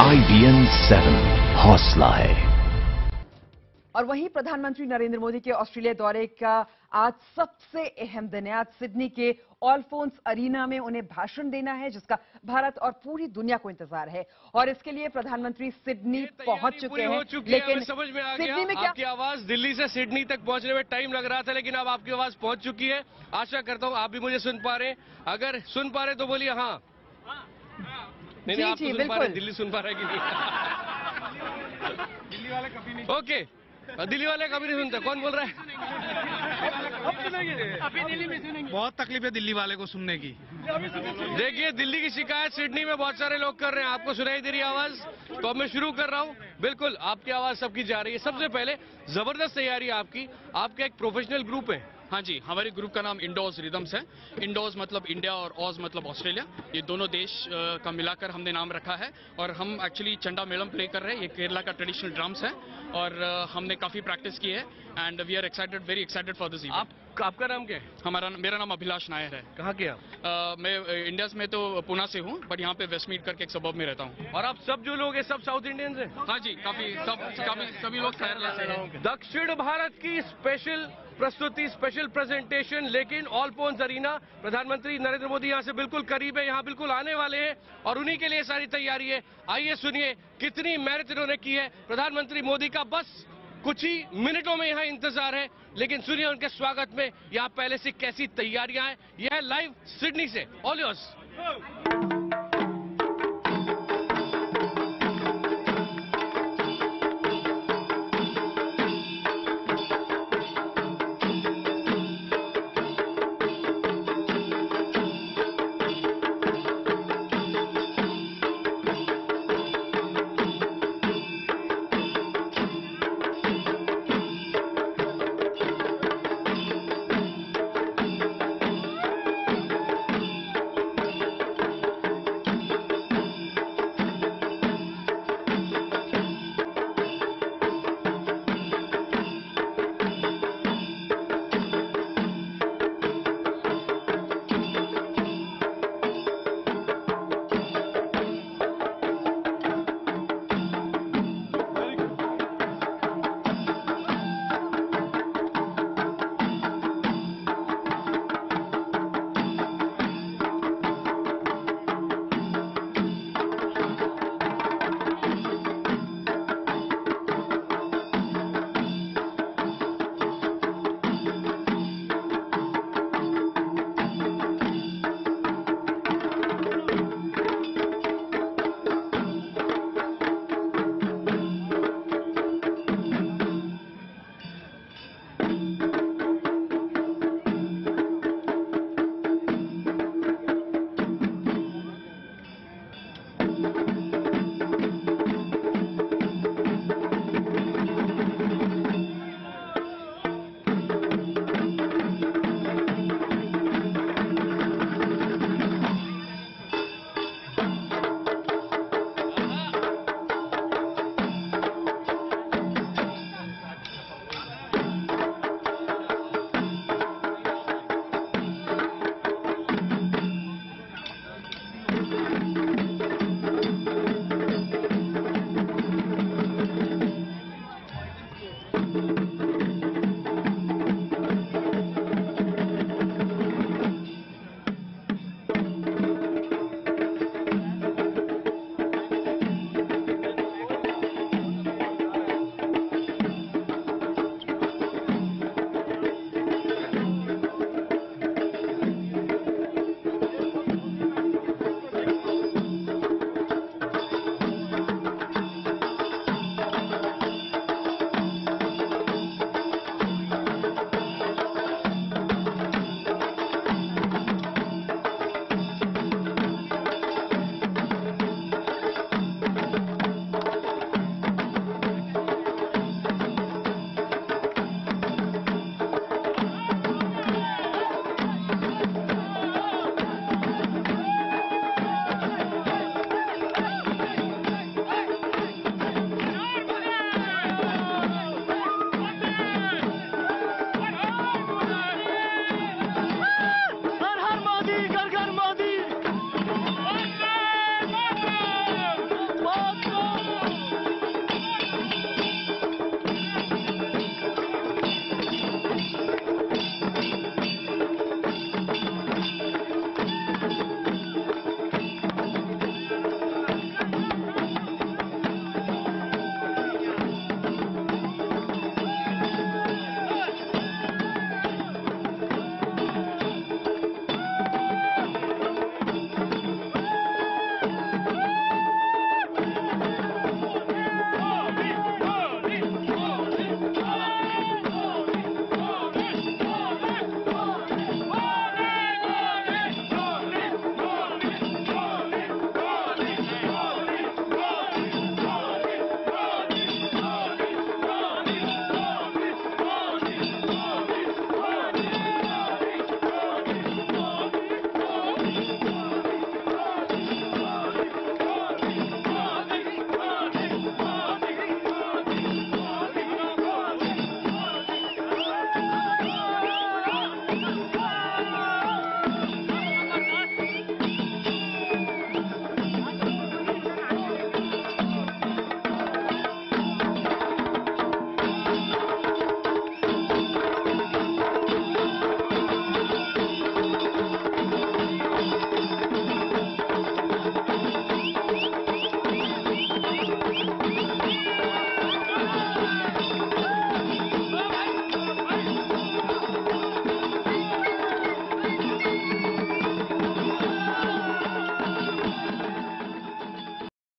IBN 7 हौसला है। और वहीं प्रधानमंत्री नरेंद्र मोदी के ऑस्ट्रेलिया दौरे का आज सबसे अहम दिन है। आज सिडनी के अल्फोंस अरीना में उन्हें भाषण देना है, जिसका भारत और पूरी दुनिया को इंतजार है। और इसके लिए प्रधानमंत्री सिडनी पहुंच चुके हैं। लेकिन समझ में आ सिडनी गया, में क्या आपकी आवाज दिल्ली से सिडनी तक पहुंचने में टाइम लग रहा था, लेकिन अब आपकी आवाज पहुंच चुकी है। आशा करता हूं आप भी मुझे सुन पा रहे हैं। अगर सुन पा रहे तो बोलिए हाँ। नहीं, आप तो सुन पा रहे हैं, दिल्ली सुन पा रहे हैं कि नहीं? दिल्ली वाले कभी नहीं। ओके, दिल्ली वाले कभी नहीं सुनते। कौन बोल रहा है? अभी दिल्ली में सुनेंगे। बहुत तकलीफ है दिल्ली वाले को सुनने की। देखिए, दिल्ली की शिकायत सिडनी में बहुत सारे लोग कर रहे हैं। आपको सुनाई दे रही है आवाज? तो अब मैं शुरू कर रहा हूं। बिल्कुल आपकी आवाज सबकी जा रही है। सबसे पहले जबरदस्त तैयारी है आपकी। आपका एक प्रोफेशनल ग्रुप है। हाँ जी, हमारे ग्रुप का नाम इंडोज रिदम्स है। इंडोज मतलब इंडिया और ऑज मतलब ऑस्ट्रेलिया। ये दोनों देश का मिलाकर हमने नाम रखा है। और हम एक्चुअली चंडा मेलम प्ले कर रहे हैं। ये केरला का ट्रेडिशनल ड्रम्स है और हमने काफी प्रैक्टिस की है and we are excited, very excited for this event. आपका नाम क्या है? मेरा नाम अभिलाष नायर है। कहाँ के आप? मैं इंडिया में तो पुणे से हूँ, बट यहाँ पे वेस्टमीड करके एक सबब में रहता हूँ। और आप सब जो लोग हैं सब साउथ इंडियंस हैं? हाँ जी, काफी सभी लोग केरला से हैं। दक्षिण भारत की स्पेशल प्रस्तुति, स्पेशल प्रेजेंटेशन। लेकिन अल्फोंस अरीना, प्रधानमंत्री नरेंद्र मोदी यहाँ से बिल्कुल करीब है, यहाँ बिल्कुल आने वाले हैं और उन्हीं के लिए सारी तैयारी है। आइए सुनिए कितनी मेहनत इन्होंने की है। प्रधानमंत्री मोदी का बस कुछ ही मिनटों में यहाँ इंतजार है, लेकिन सुनिए उनके स्वागत में यहाँ पहले से कैसी तैयारियां हैं। यह है लाइव सिडनी से। All yours.